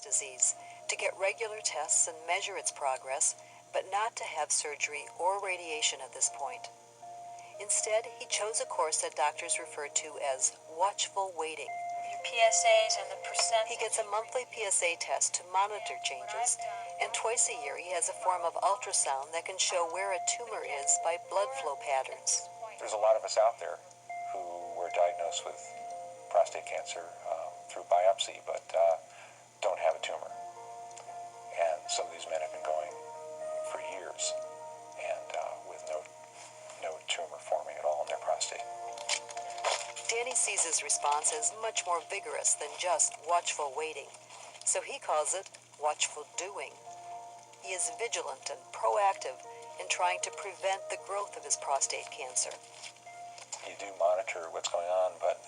disease, to get regular tests and measure its progress, but not to have surgery or radiation at this point. Instead, he chose a course that doctors refer to as watchful waiting. Your PSAs and the percentage. He gets a monthly PSA test to monitor changes, and twice a year he has a form of ultrasound that can show where a tumor is by blood flow patterns. There's a lot of us out there who were diagnosed with prostate cancer through biopsy, but don't have a tumor. And some of these men have been going for years and with no tumor forming at all in their prostate. Danny sees his response as much more vigorous than just watchful waiting, so he calls it watchful doing. He is vigilant and proactive in trying to prevent the growth of his prostate cancer. You do monitor what's going on, but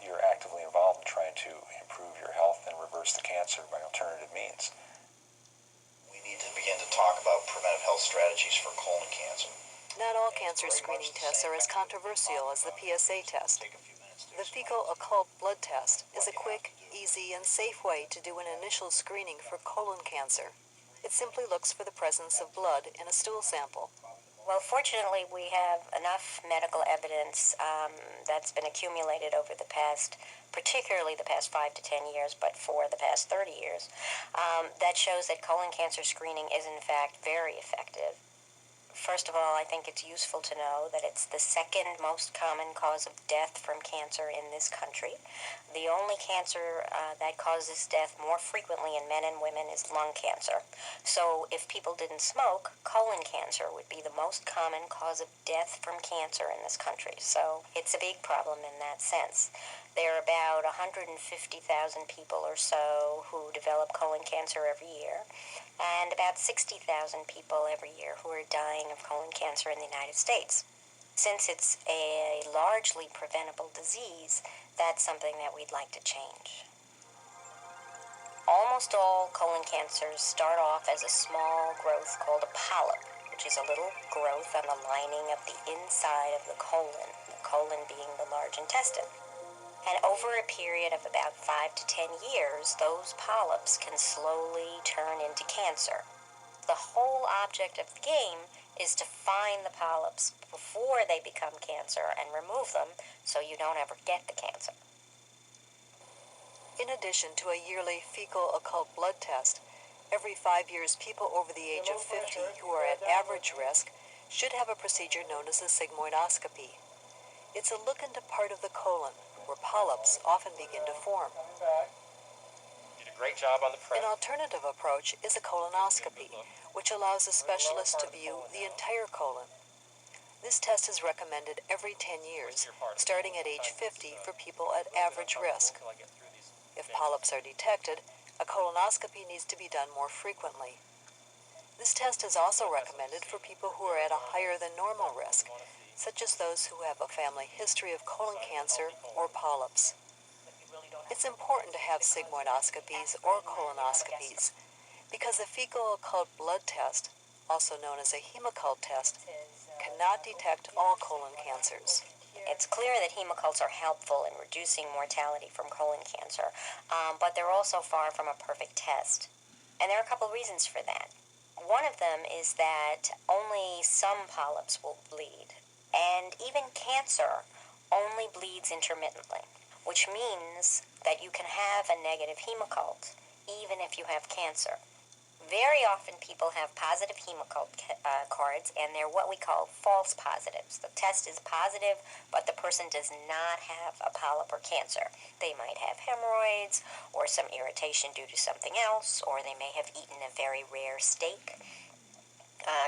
you're actively involved in trying to improve your health and reverse the cancer by alternative means. We need to begin to talk about preventive health strategies for colon cancer. Not all cancer screening tests are as controversial as the PSA test. The fecal occult blood test is a quick, easy, and safe way to do an initial screening for colon cancer. It simply looks for the presence of blood in a stool sample. Well, fortunately, we have enough medical evidence that's been accumulated over the past, particularly the past 5 to 10 years, but for the past 30 years, that shows that colon cancer screening is, in fact, very effective. First of all, I think it's useful to know that it's the second most common cause of death from cancer in this country. The only cancer that causes death more frequently in men and women is lung cancer. So if people didn't smoke, colon cancer would be the most common cause of death from cancer in this country. So it's a big problem in that sense. There are about 150,000 people or so who develop colon cancer every year, and about 60,000 people every year who are dying of colon cancer in the United States. Since it's a largely preventable disease, that's something that we'd like to change. Almost all colon cancers start off as a small growth called a polyp, which is a little growth on the lining of the inside of the colon being the large intestine. And over a period of about 5 to 10 years, those polyps can slowly turn into cancer. The whole object of the game is to find the polyps before they become cancer and remove them so you don't ever get the cancer. In addition to a yearly fecal occult blood test, every 5 years people over the age of 50 who are at average risk should have a procedure known as a sigmoidoscopy. It's a look into part of the colon where polyps often begin to form. Did a great job on the prep. An alternative approach is a colonoscopy, which allows a specialist to view the entire colon. This test is recommended every 10 years, starting at age 50 for people at average risk. If polyps are detected, a colonoscopy needs to be done more frequently. This test is also recommended for people who are at a higher than normal risk, such as those who have a family history of colon cancer or polyps. It's important to have sigmoidoscopies or colonoscopies because the fecal occult blood test, also known as a hemoccult test, cannot detect all colon cancers. It's clear that hemoccults are helpful in reducing mortality from colon cancer, but they're also far from a perfect test. And there are a couple reasons for that. One of them is that only some polyps will bleed, and even cancer only bleeds intermittently, which means that you can have a negative hemoccult even if you have cancer. Very often people have positive hemoccult cards, and they're what we call false positives. The test is positive, but the person does not have a polyp or cancer. They might have hemorrhoids or some irritation due to something else, or they may have eaten a very rare steak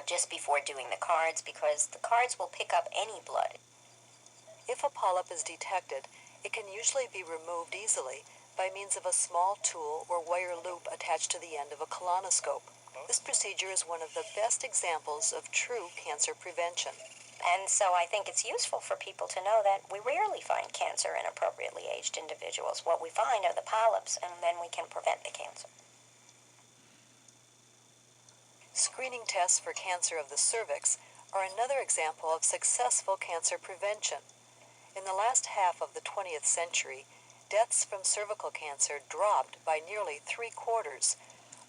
just before doing the cards, because the cards will pick up any blood. If a polyp is detected, it can usually be removed easily by means of a small tool or wire loop attached to the end of a colonoscope. This procedure is one of the best examples of true cancer prevention. And so I think it's useful for people to know that we rarely find cancer in appropriately aged individuals. What we find are the polyps, and then we can prevent the cancer. Screening tests for cancer of the cervix are another example of successful cancer prevention. In the last half of the 20th century, deaths from cervical cancer dropped by nearly 3/4,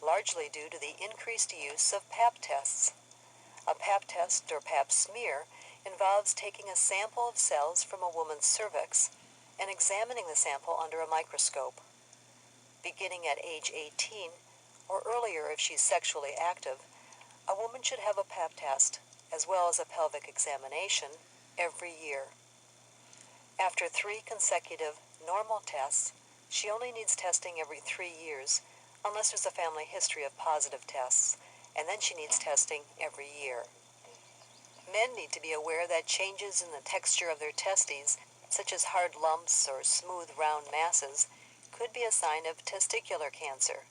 largely due to the increased use of Pap tests. A Pap test or Pap smear involves taking a sample of cells from a woman's cervix and examining the sample under a microscope. Beginning at age 18, or earlier if she's sexually active, a woman should have a Pap test, as well as a pelvic examination, every year. After 3 consecutive normal tests, she only needs testing every 3 years, unless there's a family history of positive tests, and then she needs testing every year. Men need to be aware that changes in the texture of their testes, such as hard lumps or smooth round masses, could be a sign of testicular cancer.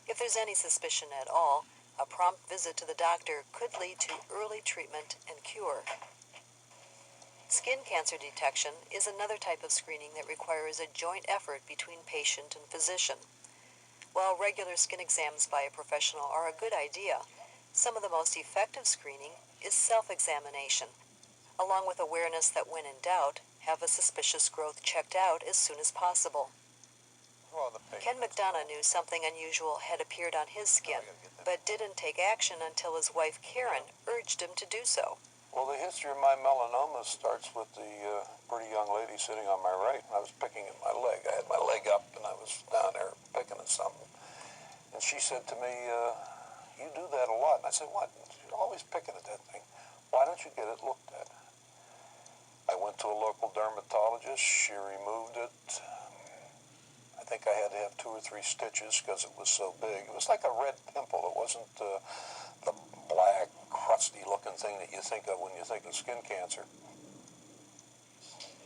If there's any suspicion at all, a prompt visit to the doctor could lead to early treatment and cure. Skin cancer detection is another type of screening that requires a joint effort between patient and physician. While regular skin exams by a professional are a good idea, some of the most effective screening is self-examination, along with awareness that when in doubt, have a suspicious growth checked out as soon as possible. Ken McDonough knew something unusual had appeared on his skin, but didn't take action until his wife Karen urged him to do so. Well, the history of my melanoma starts with the pretty young lady sitting on my right, and I was picking at my leg. I had my leg up, and I was down there picking at something. And she said to me, you do that a lot. And I said, what? You're always picking at that thing. Why don't you get it looked at? I went to a local dermatologist. She removed it. I think I had to have 2 or 3 stitches because it was so big. It was like a red pimple. It wasn't the black, crusty-looking thing that you think of when you think of skin cancer.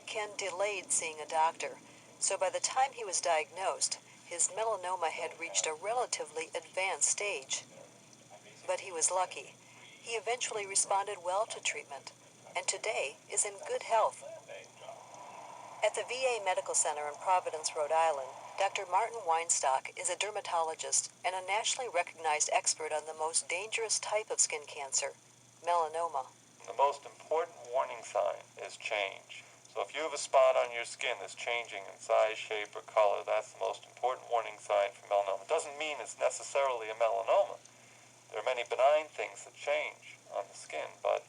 Ken delayed seeing a doctor, so by the time he was diagnosed, his melanoma had reached a relatively advanced stage. But he was lucky. He eventually responded well to treatment, and today is in good health. At the VA Medical Center in Providence, Rhode Island, Dr. Martin Weinstock is a dermatologist and a nationally recognized expert on the most dangerous type of skin cancer, melanoma. The most important warning sign is change. So if you have a spot on your skin that's changing in size, shape, or color, that's the most important warning sign for melanoma. It doesn't mean it's necessarily a melanoma. There are many benign things that change on the skin, but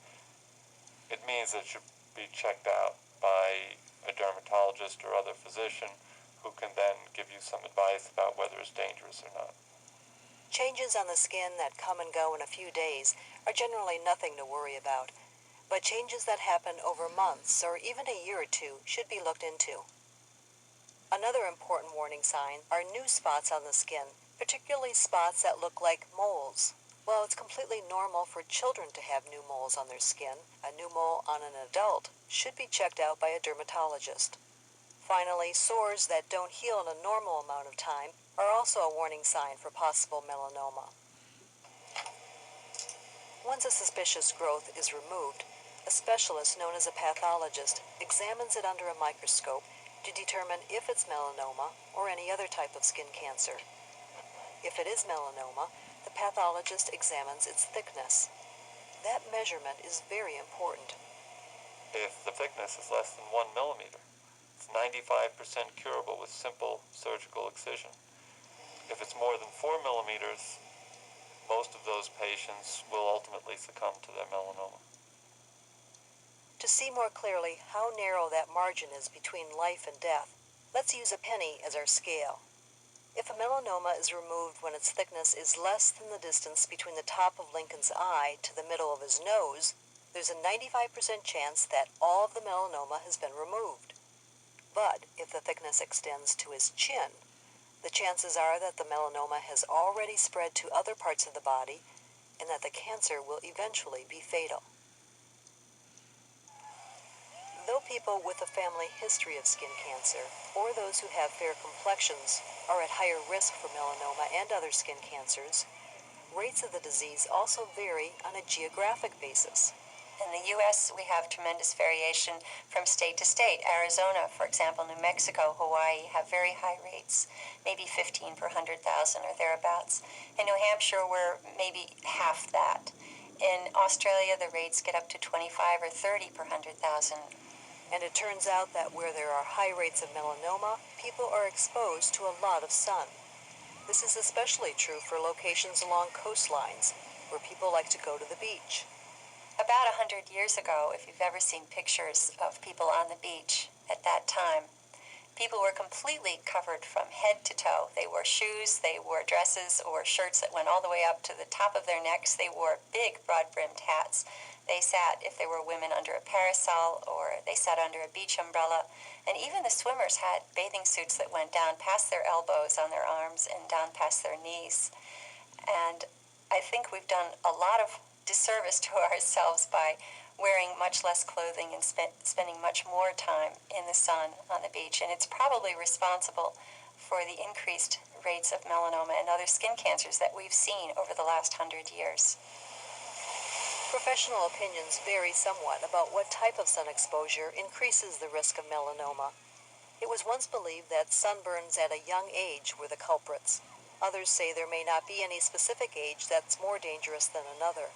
it means it should be checked out by a dermatologist or other physician who can then give you some advice about whether it's dangerous or not. Changes on the skin that come and go in a few days are generally nothing to worry about, but changes that happen over months or even a year or 2 should be looked into. Another important warning sign are new spots on the skin, particularly spots that look like moles. While it's completely normal for children to have new moles on their skin, a new mole on an adult should be checked out by a dermatologist. Finally, sores that don't heal in a normal amount of time are also a warning sign for possible melanoma. Once a suspicious growth is removed, a specialist known as a pathologist examines it under a microscope to determine if it's melanoma or any other type of skin cancer. If it is melanoma, the pathologist examines its thickness. That measurement is very important. If the thickness is less than 1 millimeter, it's 95% curable with simple surgical excision. If it's more than 4 millimeters, most of those patients will ultimately succumb to their melanoma. To see more clearly how narrow that margin is between life and death, let's use a penny as our scale. If a melanoma is removed when its thickness is less than the distance between the top of Lincoln's eye to the middle of his nose, there's a 95% chance that all of the melanoma has been removed. But if the thickness extends to his chin, the chances are that the melanoma has already spread to other parts of the body and that the cancer will eventually be fatal. Though people with a family history of skin cancer, or those who have fair complexions, are at higher risk for melanoma and other skin cancers, rates of the disease also vary on a geographic basis. In the U.S., we have tremendous variation from state to state. Arizona, for example, New Mexico, Hawaii have very high rates, maybe 15 per 100,000 or thereabouts. In New Hampshire, we're maybe half that. In Australia, the rates get up to 25 or 30 per 100,000. And it turns out that where there are high rates of melanoma, people are exposed to a lot of sun. This is especially true for locations along coastlines, where people like to go to the beach. About 100 years ago, if you've ever seen pictures of people on the beach at that time, people were completely covered from head to toe. They wore shoes, they wore dresses or shirts that went all the way up to the top of their necks. They wore big, broad-brimmed hats. They sat, if they were women, under a parasol, or they sat under a beach umbrella. And even the swimmers had bathing suits that went down past their elbows on their arms and down past their knees. And I think we've done a lot of disservice to ourselves by wearing much less clothing and spending much more time in the sun on the beach. And it's probably responsible for the increased rates of melanoma and other skin cancers that we've seen over the last 100 years. Professional opinions vary somewhat about what type of sun exposure increases the risk of melanoma. It was once believed that sunburns at a young age were the culprits. Others say there may not be any specific age that's more dangerous than another.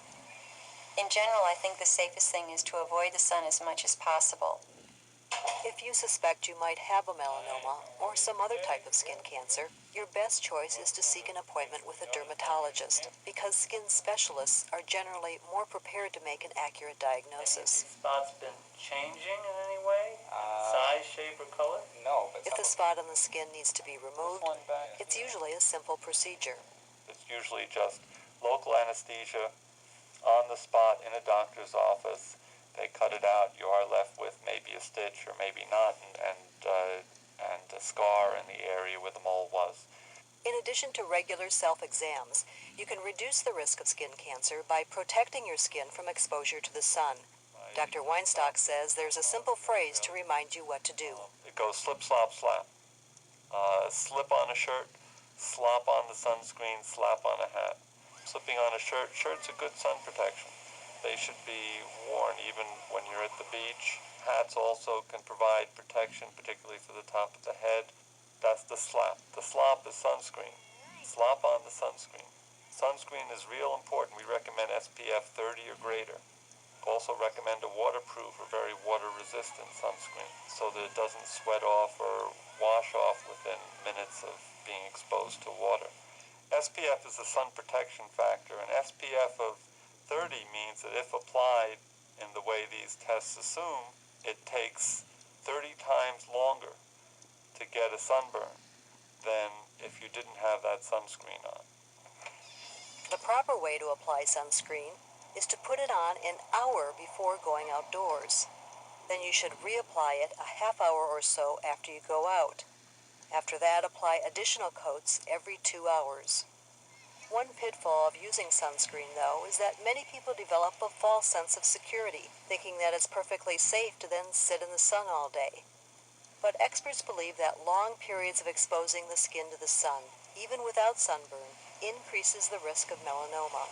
In general, I think the safest thing is to avoid the sun as much as possible. If you suspect you might have a melanoma or some other type of skin cancer, your best choice is to seek an appointment with a dermatologist, because skin specialists are generally more prepared to make an accurate diagnosis. Have these spots been changing in any way? Size, shape, or color? No, but If the spot on the skin needs to be removed, it's usually a simple procedure. It's usually just local anesthesia on the spot in a doctor's office. They cut it out. You are left with maybe a stitch or maybe not, and a scar in the area where the mole was. In addition to regular self-exams, you can reduce the risk of skin cancer by protecting your skin from exposure to the sun. Dr. Weinstock says there's a simple phrase to remind you what to do. It goes slip, slop, slap. Slip on a shirt, slop on the sunscreen, slap on a hat. Slipping on a shirt. Shirt's a good sun protection. They should be worn even when you're at the beach. Hats also can provide protection, particularly for the top of the head. That's the slap. The slop is sunscreen. Slop on the sunscreen. Sunscreen is real important. We recommend SPF 30 or greater. Also recommend a waterproof or very water-resistant sunscreen so that it doesn't sweat off or wash off within minutes of being exposed to water. SPF is a sun protection factor, and SPF of 30 means that if applied in the way these tests assume, it takes 30 times longer to get a sunburn than if you didn't have that sunscreen on. The proper way to apply sunscreen is to put it on an hour before going outdoors. Then you should reapply it a half hour or so after you go out. After that, apply additional coats every 2 hours. One pitfall of using sunscreen, though, is that many people develop a false sense of security, thinking that it's perfectly safe to then sit in the sun all day. But experts believe that long periods of exposing the skin to the sun, even without sunburn, increases the risk of melanoma.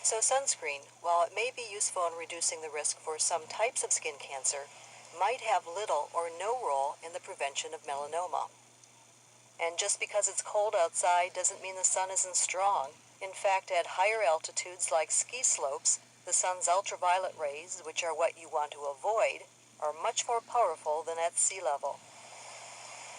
So sunscreen, while it may be useful in reducing the risk for some types of skin cancer, might have little or no role in the prevention of melanoma. And just because it's cold outside doesn't mean the sun isn't strong. In fact, at higher altitudes like ski slopes, the sun's ultraviolet rays, which are what you want to avoid, are much more powerful than at sea level.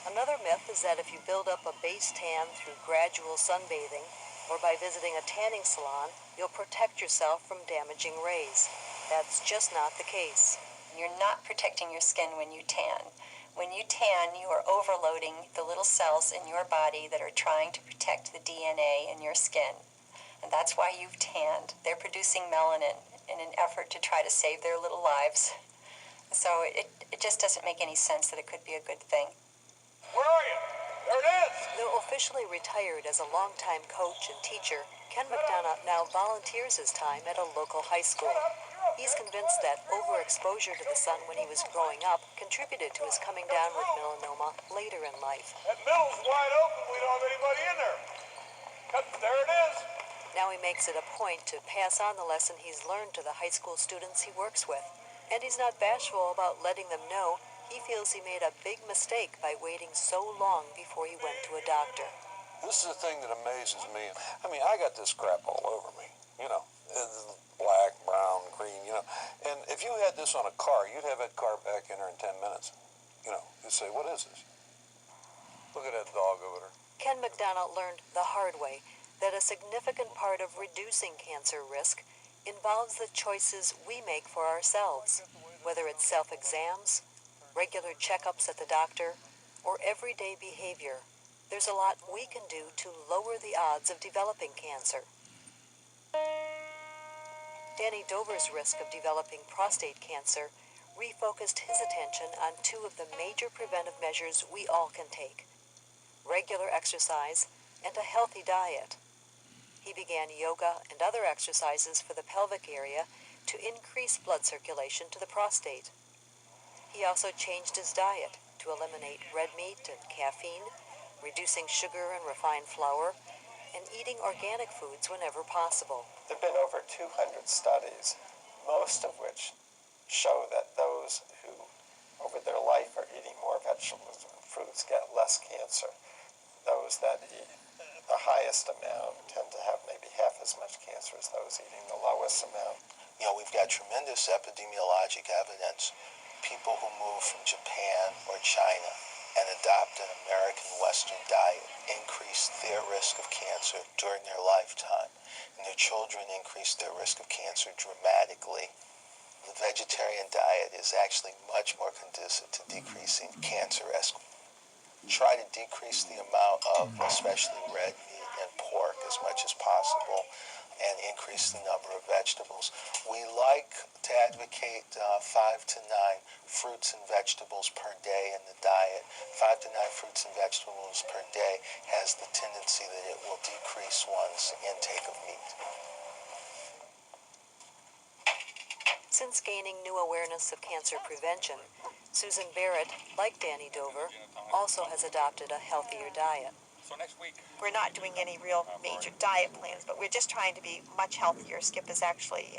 Another myth is that if you build up a base tan through gradual sunbathing or by visiting a tanning salon, you'll protect yourself from damaging rays. That's just not the case. You're not protecting your skin when you tan. When you tan, you are overloading the little cells in your body that are trying to protect the DNA in your skin. And that's why you've tanned. They're producing melanin in an effort to try to save their little lives. So it just doesn't make any sense that it could be a good thing. Where are you? There it is! Though officially retired as a longtime coach and teacher, Ken McDonough now volunteers his time at a local high school. He's convinced that overexposure to the sun when he was growing up contributed to his coming down with melanoma later in life. That middle's wide open. We don't have anybody in there. There it is. Now he makes it a point to pass on the lesson he's learned to the high school students he works with. And he's not bashful about letting them know he feels he made a big mistake by waiting so long before he went to a doctor. This is the thing that amazes me. I mean, I got this crap all over me. you know, black, brown, green, you know. And if you had this on a car, you'd have that car back in there in 10 minutes. You know, you'd say, what is this? Look at that dog over there. Ken McDonald learned the hard way that a significant part of reducing cancer risk involves the choices we make for ourselves, whether it's self-exams, regular checkups at the doctor, or everyday behavior. There's a lot we can do to lower the odds of developing cancer. Danny Dover's risk of developing prostate cancer refocused his attention on two of the major preventive measures we all can take: regular exercise and a healthy diet. He began yoga and other exercises for the pelvic area to increase blood circulation to the prostate. He also changed his diet to eliminate red meat and caffeine, reducing sugar and refined flour, and eating organic foods whenever possible. There have been over 200 studies, most of which show that those who over their life are eating more vegetables and fruits get less cancer. Those that eat the highest amount tend to have maybe half as much cancer as those eating the lowest amount. You know, we've got tremendous epidemiologic evidence. People who move from Japan or China and adopt an American Western diet increase their risk of cancer during their lifetime, and their children increase their risk of cancer dramatically. The vegetarian diet is actually much more conducive to decreasing cancer risk. Try to decrease the amount of especially red meat and pork as much as possible, and increase the number of vegetables. We like to advocate 5 to 9 fruits and vegetables per day in the diet. 5 to 9 fruits and vegetables per day has the tendency that it will decrease one's intake of meat. Since gaining new awareness of cancer prevention, Susan Barrett, like Danny Dover, also has adopted a healthier diet. So next week, We're not doing any real major diet plans, but we're just trying to be much healthier. Skip is actually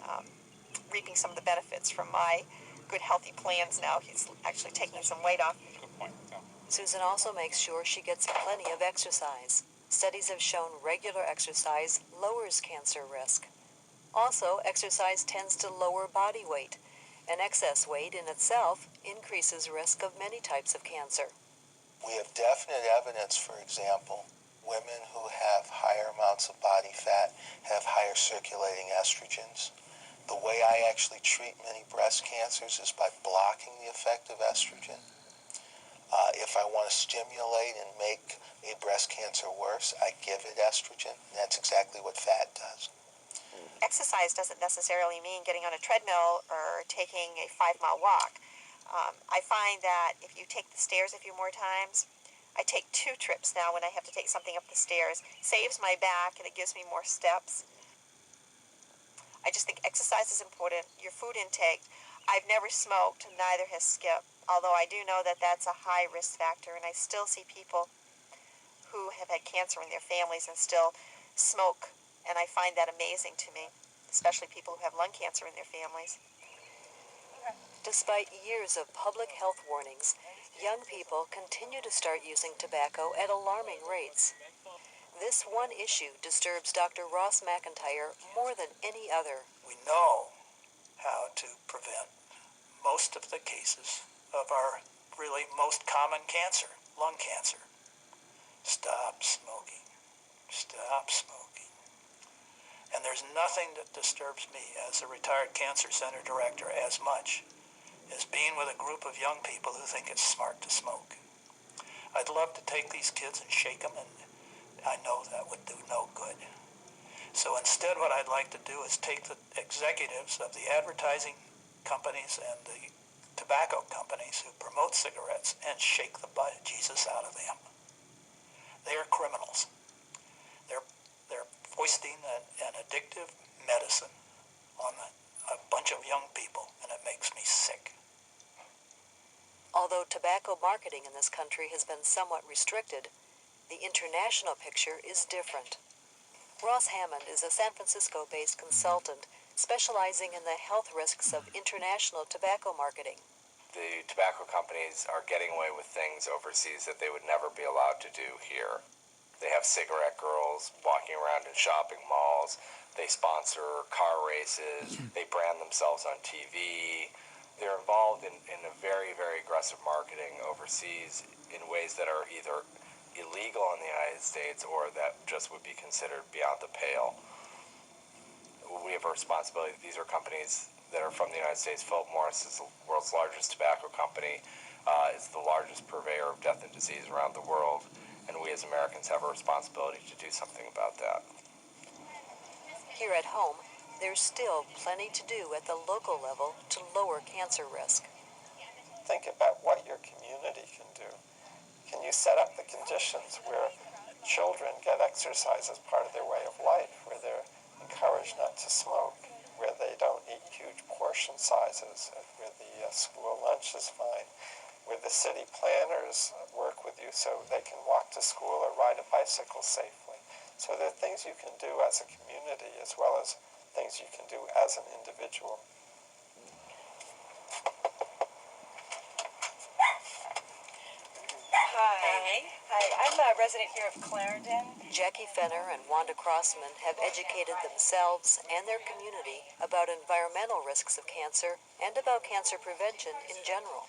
reaping some of the benefits from my good healthy plans now. He's actually taking some weight off. good point. Yeah. Susan also makes sure she gets plenty of exercise. Studies have shown regular exercise lowers cancer risk. Also, exercise tends to lower body weight, and excess weight in itself increases risk of many types of cancer. We have definite evidence, for example, women who have higher amounts of body fat have higher circulating estrogens. The way I actually treat many breast cancers is by blocking the effect of estrogen. If I want to stimulate and make a breast cancer worse, I give it estrogen, and that's exactly what fat does. Exercise doesn't necessarily mean getting on a treadmill or taking a 5-mile walk. I find that if you take the stairs a few more times, I take 2 trips now when I have to take something up the stairs. Saves my back and it gives me more steps. I just think exercise is important. Your food intake. I've never smoked, neither has Skip, although I do know that that's a high risk factor, and I still see people who have had cancer in their families and still smoke, and I find that amazing to me, especially people who have lung cancer in their families. Despite years of public health warnings, young people continue to start using tobacco at alarming rates. This one issue disturbs Dr. Ross McIntyre more than any other. We know how to prevent most of the cases of our really most common cancer, lung cancer. Stop smoking. Stop smoking. And there's nothing that disturbs me as a retired cancer center director as much as being with a group of young people who think it's smart to smoke. I'd love to take these kids and shake them, and I know that would do no good. So instead, what I'd like to do is take the executives of the advertising companies and the tobacco companies who promote cigarettes and shake the bejesus out of them. They are criminals. They're foisting an addictive medicine on a bunch of young people, and it makes me sick. Although tobacco marketing in this country has been somewhat restricted, the international picture is different. Ross Hammond is a San Francisco-based consultant specializing in the health risks of international tobacco marketing. The tobacco companies are getting away with things overseas that they would never be allowed to do here. They have cigarette girls walking around in shopping malls They sponsor car races. They brand themselves on TV. They're involved in a very, very aggressive marketing overseas in ways that are either illegal in the United States or that just would be considered beyond the pale. We have a responsibility. These are companies that are from the United States. Philip Morris is the world's largest tobacco company. It's the largest purveyor of death and disease around the world, and we as Americans have a responsibility to do something about that. Here at home, there's still plenty to do at the local level to lower cancer risk. Think about what your community can do. Can you set up the conditions where children get exercise as part of their way of life, where they're encouraged not to smoke, where they don't eat huge portion sizes, where the school lunch is fine, where the city planners work with you so they can walk to school or ride a bicycle safely. So there are things you can do as a community as well as things you can do as an individual. Hi, I'm a resident here of Clarendon. Jackie Fenner and Wanda Crossman have educated themselves and their community about environmental risks of cancer and about cancer prevention in general.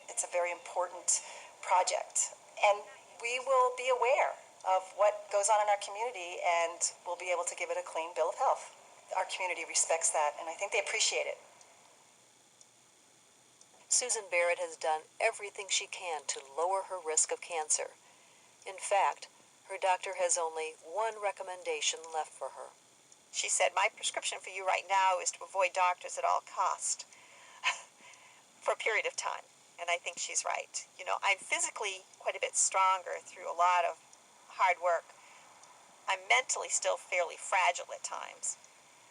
It's a very important project, and we will be aware of what goes on in our community, and we'll be able to give it a clean bill of health. Our community respects that, and I think they appreciate it. Susan Barrett has done everything she can to lower her risk of cancer. In fact, her doctor has only one recommendation left for her. She said, my prescription for you right now is to avoid doctors at all cost for a period of time. And I think she's right. You know, I'm physically quite a bit stronger through a lot of hard work. I'm mentally still fairly fragile at times.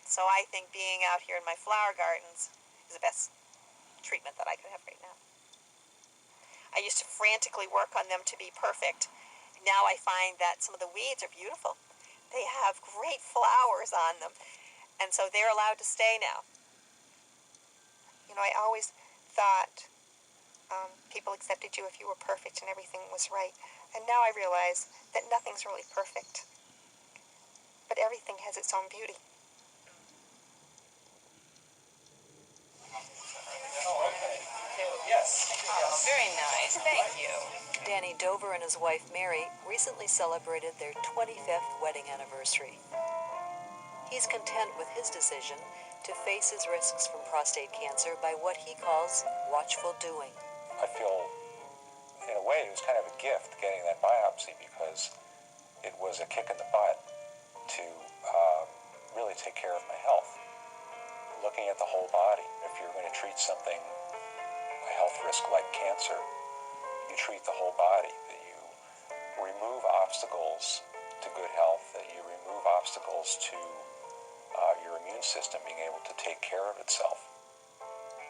So I think being out here in my flower gardens is the best treatment that I could have right now. I used to frantically work on them to be perfect. Now I find that some of the weeds are beautiful. They have great flowers on them. And so they're allowed to stay now. You know, I always thought people accepted you if you were perfect and everything was right. And now I realize that nothing's really perfect. But everything has its own beauty. Very nice, thank you. Danny Dover and his wife Mary recently celebrated their 25th wedding anniversary. He's content with his decision to face his risks from prostate cancer by what he calls watchful doing. I feel, in a way, it was kind of a gift getting that biopsy because it was a kick in the butt to really take care of my health. Looking at the whole body, if you're going to treat something, a health risk like cancer, you treat the whole body, that you remove obstacles to good health, that you remove obstacles to your immune system being able to take care of itself.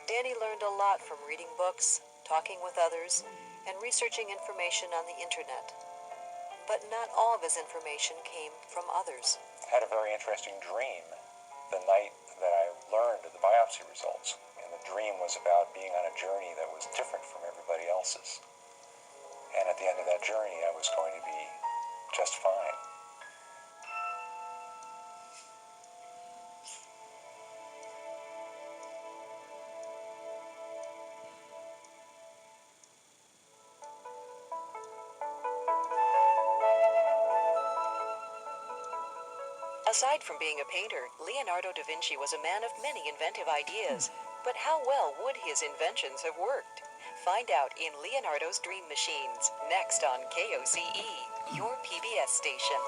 Danny learned a lot from reading books, talking with others, and researching information on the internet. But not all of his information came from others. I had a very interesting dream the night that I learned the biopsy results. And the dream was about being on a journey that was different from everybody else's. And at the end of that journey, I was going to be just fine. Aside from being a painter, Leonardo da Vinci was a man of many inventive ideas. But how well would his inventions have worked? Find out in Leonardo's Dream Machines, next on KOCE, your PBS station.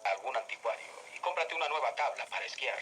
Algún anticuario y cómprate una nueva tabla para esquiar.